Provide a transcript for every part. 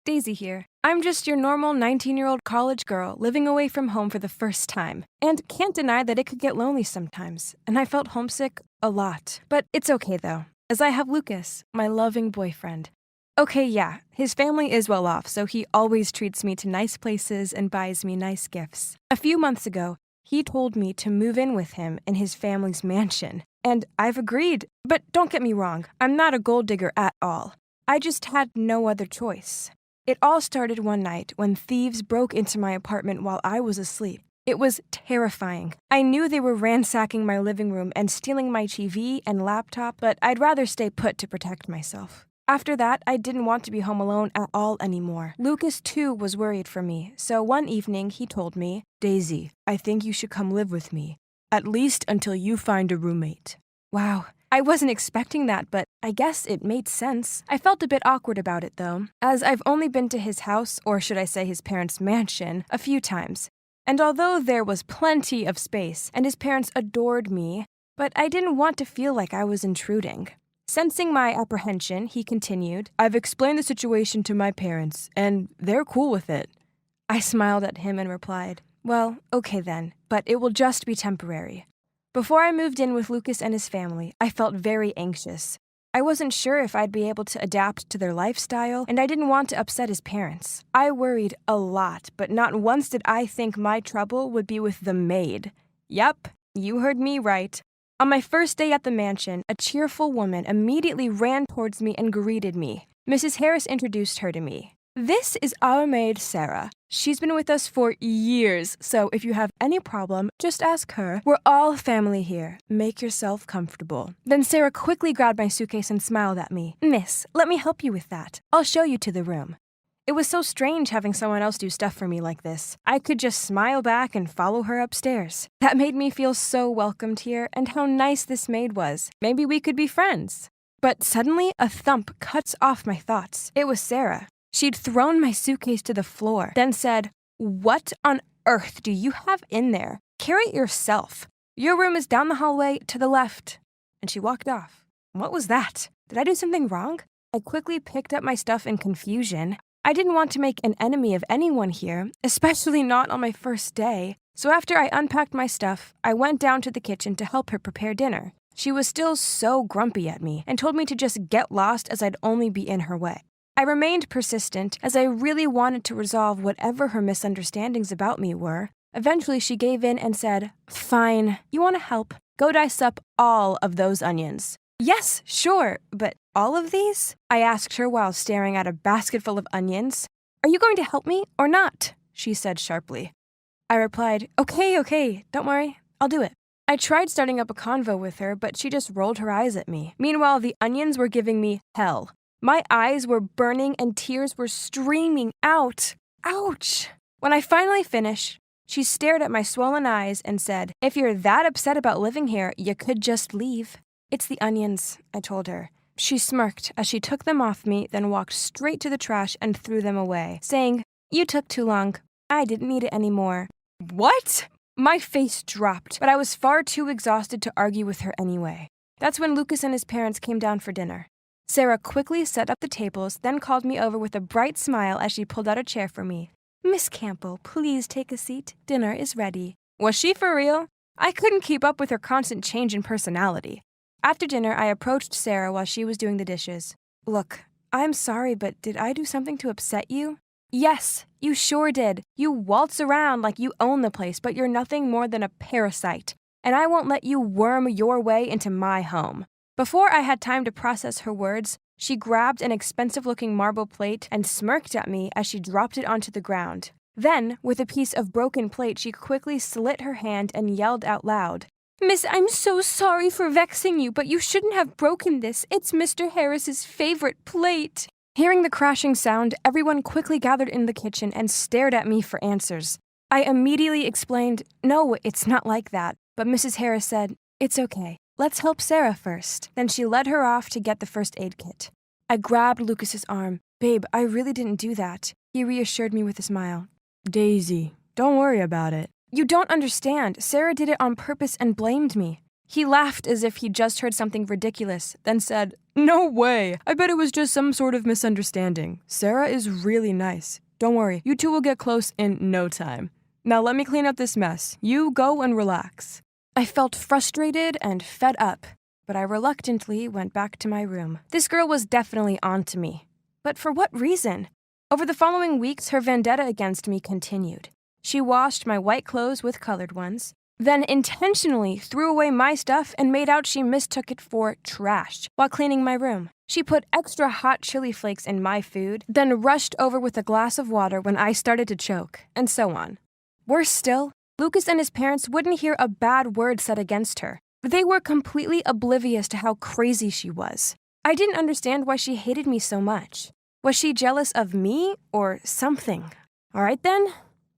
Daisy here. I'm just your normal 19-year-old college girl living away from home for the first time. And can't deny that it could get lonely sometimes, and I felt homesick a lot. But it's okay though, as I have Lucas, my loving boyfriend. Okay, yeah, his family is well off, so he always treats me to nice places and buys me nice gifts. A few months ago, he told me to move in with him in his family's mansion. And I've agreed. But don't get me wrong, I'm not a gold digger at all. I just had no other choice. It all started one night when thieves broke into my apartment while I was asleep. It was terrifying. I knew they were ransacking my living room and stealing my TV and laptop, but I'd rather stay put to protect myself. After that, I didn't want to be home alone at all anymore. Lucas, too, was worried for me, so one evening he told me, "Daisy, I think you should come live with me, at least until you find a roommate." Wow. I wasn't expecting that, but I guess it made sense. I felt a bit awkward about it, though, as I've only been to his house, or should I say his parents' mansion, a few times. And although there was plenty of space, and his parents adored me, but I didn't want to feel like I was intruding. Sensing my apprehension, he continued, "I've explained the situation to my parents, and they're cool with it." I smiled at him and replied, "Well, okay then, but it will just be temporary." Before I moved in with Lucas and his family, I felt very anxious. I wasn't sure if I'd be able to adapt to their lifestyle, and I didn't want to upset his parents. I worried a lot, but not once did I think my trouble would be with the maid. Yep, you heard me right. On my first day at the mansion, a cheerful woman immediately ran towards me and greeted me. Mrs. Harris introduced her to me. "This is our maid, Sarah. She's been with us for years, so if you have any problem, just ask her. We're all family here. Make yourself comfortable." Then Sarah quickly grabbed my suitcase and smiled at me. "Miss, let me help you with that. I'll show you to the room." It was so strange having someone else do stuff for me like this. I could just smile back and follow her upstairs. That made me feel so welcomed here, and how nice this maid was. Maybe we could be friends. But suddenly, a thump cuts off my thoughts. It was Sarah. She'd thrown my suitcase to the floor, then said, "What on earth do you have in there? Carry it yourself. Your room is down the hallway to the left." And she walked off. What was that? Did I do something wrong? I quickly picked up my stuff in confusion. I didn't want to make an enemy of anyone here, especially not on my first day. So after I unpacked my stuff, I went down to the kitchen to help her prepare dinner. She was still so grumpy at me and told me to just get lost as I'd only be in her way. I remained persistent as I really wanted to resolve whatever her misunderstandings about me were. Eventually, she gave in and said, "Fine, you want to help? Go dice up all of those onions." "Yes, sure, but all of these?" I asked her while staring at a basket full of onions. "Are you going to help me or not?" she said sharply. I replied, Okay, don't worry, I'll do it." I tried starting up a convo with her, but she just rolled her eyes at me. Meanwhile, the onions were giving me hell. My eyes were burning and tears were streaming out. Ouch! When I finally finished, she stared at my swollen eyes and said, "If you're that upset about living here, you could just leave." "It's the onions," I told her. She smirked as she took them off me, then walked straight to the trash and threw them away, saying, "You took too long. I didn't need it anymore." What? My face dropped, but I was far too exhausted to argue with her anyway. That's when Lucas and his parents came down for dinner. Sarah quickly set up the tables, then called me over with a bright smile as she pulled out a chair for me. "Miss Campbell, please take a seat. Dinner is ready." Was she for real? I couldn't keep up with her constant change in personality. After dinner, I approached Sarah while she was doing the dishes. "Look, I'm sorry, but did I do something to upset you?" "Yes, you sure did. You waltz around like you own the place, but you're nothing more than a parasite. And I won't let you worm your way into my home." Before I had time to process her words, she grabbed an expensive-looking marble plate and smirked at me as she dropped it onto the ground. Then, with a piece of broken plate, she quickly slit her hand and yelled out loud, "Miss, I'm so sorry for vexing you, but you shouldn't have broken this. It's Mr. Harris's favorite plate." Hearing the crashing sound, everyone quickly gathered in the kitchen and stared at me for answers. I immediately explained, "No, it's not like that." But Mrs. Harris said, "It's okay. Let's help Sarah first." Then she led her off to get the first aid kit. I grabbed Lucas's arm. "Babe, I really didn't do that." He reassured me with a smile. "Daisy, don't worry about it." "You don't understand. Sarah did it on purpose and blamed me." He laughed as if he'd just heard something ridiculous, then said, "No way! I bet it was just some sort of misunderstanding. Sarah is really nice. Don't worry, you two will get close in no time. Now let me clean up this mess. You go and relax." I felt frustrated and fed up, but I reluctantly went back to my room. This girl was definitely onto me. But for what reason? Over the following weeks, her vendetta against me continued. She washed my white clothes with colored ones, then intentionally threw away my stuff and made out she mistook it for trash while cleaning my room. She put extra hot chili flakes in my food, then rushed over with a glass of water when I started to choke, and so on. Worse still, Lucas and his parents wouldn't hear a bad word said against her. They were completely oblivious to how crazy she was. I didn't understand why she hated me so much. Was she jealous of me or something? All right then.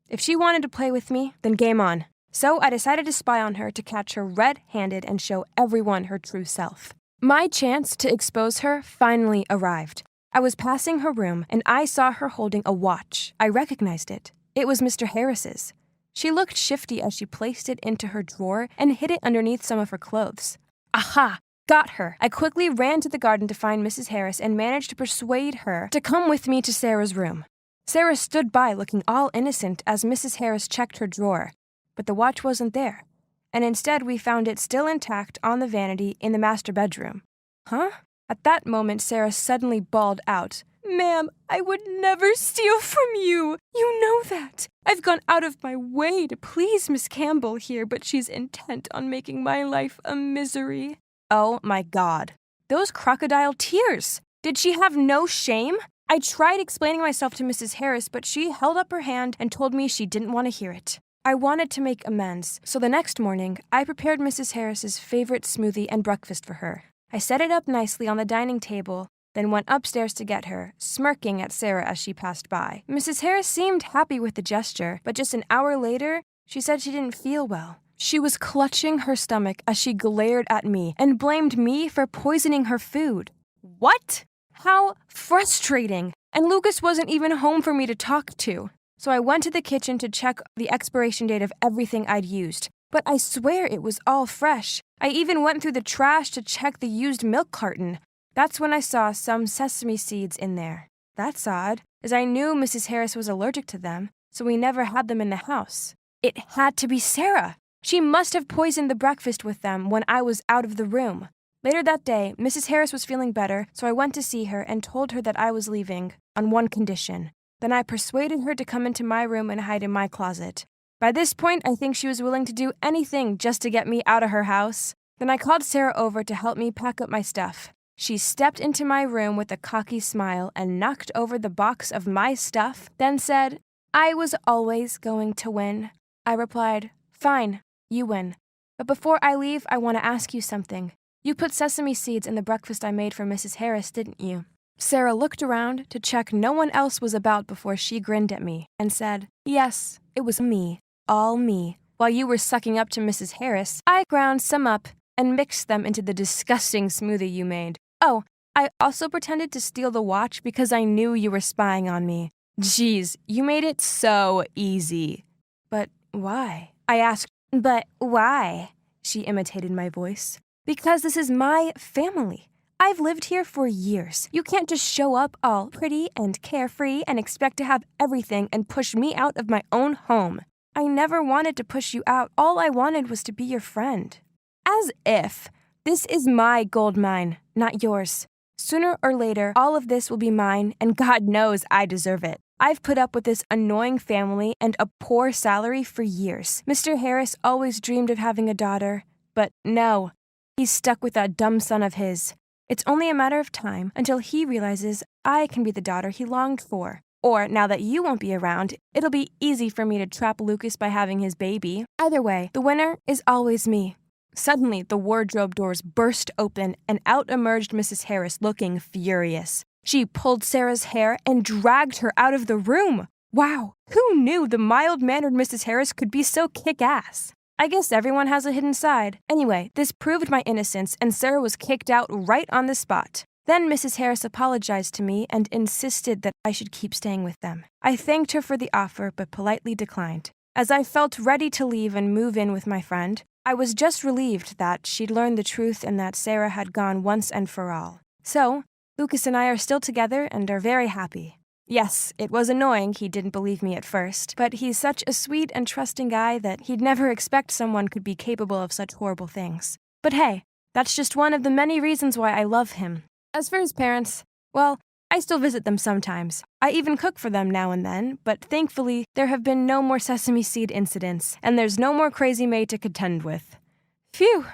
If she wanted to play with me, then game on. So I decided to spy on her to catch her red-handed and show everyone her true self. My chance to expose her finally arrived. I was passing her room and I saw her holding a watch. I recognized it. It was Mr. Harris's. She looked shifty as she placed it into her drawer and hid it underneath some of her clothes. Aha! Got her! I quickly ran to the garden to find Mrs. Harris and managed to persuade her to come with me to Sarah's room. Sarah stood by looking all innocent as Mrs. Harris checked her drawer, but the watch wasn't there, and instead we found it still intact on the vanity in the master bedroom. Huh? At that moment, Sarah suddenly bawled out, "Ma'am, I would never steal from you. You know that. I've gone out of my way to please Miss Campbell here, but she's intent on making my life a misery." Oh my God. Those crocodile tears. Did she have no shame? I tried explaining myself to Mrs. Harris, but she held up her hand and told me she didn't want to hear it. I wanted to make amends, so the next morning, I prepared Mrs. Harris's favorite smoothie and breakfast for her. I set it up nicely on the dining table, then went upstairs to get her, smirking at Sarah as she passed by. Mrs. Harris seemed happy with the gesture, but just an hour later, she said she didn't feel well. She was clutching her stomach as she glared at me and blamed me for poisoning her food. What? How frustrating! And Lucas wasn't even home for me to talk to. So I went to the kitchen to check the expiration date of everything I'd used. But I swear it was all fresh. I even went through the trash to check the used milk carton. That's when I saw some sesame seeds in there. That's odd, as I knew Mrs. Harris was allergic to them, so we never had them in the house. It had to be Sarah. She must have poisoned the breakfast with them when I was out of the room. Later that day, Mrs. Harris was feeling better, so I went to see her and told her that I was leaving, on one condition. Then I persuaded her to come into my room and hide in my closet. By this point, I think she was willing to do anything just to get me out of her house. Then I called Sarah over to help me pack up my stuff. She stepped into my room with a cocky smile and knocked over the box of my stuff, then said, "I was always going to win." I replied, "Fine, you win. But before I leave, I want to ask you something. You put sesame seeds in the breakfast I made for Mrs. Harris, didn't you?" Sarah looked around to check no one else was about before she grinned at me and said, "Yes, it was me, all me. While you were sucking up to Mrs. Harris, I ground some up and mixed them into the disgusting smoothie you made. Oh, I also pretended to steal the watch because I knew you were spying on me. Geez, you made it so easy." "But why?" I asked. "But why?" She imitated my voice. "Because this is my family. I've lived here for years. You can't just show up all pretty and carefree and expect to have everything and push me out of my own home. I never wanted to push you out. All I wanted was to be your friend." As if. This is my gold mine, not yours. Sooner or later, all of this will be mine, and God knows I deserve it. I've put up with this annoying family and a poor salary for years. Mr. Harris always dreamed of having a daughter, but no. He's stuck with that dumb son of his. It's only a matter of time until he realizes I can be the daughter he longed for. Or, now that you won't be around, it'll be easy for me to trap Lucas by having his baby. Either way, the winner is always me. Suddenly, the wardrobe doors burst open and out emerged Mrs. Harris looking furious. She pulled Sarah's hair and dragged her out of the room. Wow, who knew the mild-mannered Mrs. Harris could be so kick-ass? I guess everyone has a hidden side. Anyway, this proved my innocence, and Sarah was kicked out right on the spot. Then Mrs. Harris apologized to me and insisted that I should keep staying with them. I thanked her for the offer, but politely declined. As I felt ready to leave and move in with my friend, I was just relieved that she'd learned the truth and that Sarah had gone once and for all. So, Lucas and I are still together and are very happy. Yes, it was annoying he didn't believe me at first, but he's such a sweet and trusting guy that he'd never expect someone could be capable of such horrible things. But hey, that's just one of the many reasons why I love him. As for his parents, well, I still visit them sometimes. I even cook for them now and then, but thankfully, there have been no more sesame seed incidents, and there's no more crazy maid to contend with. Phew!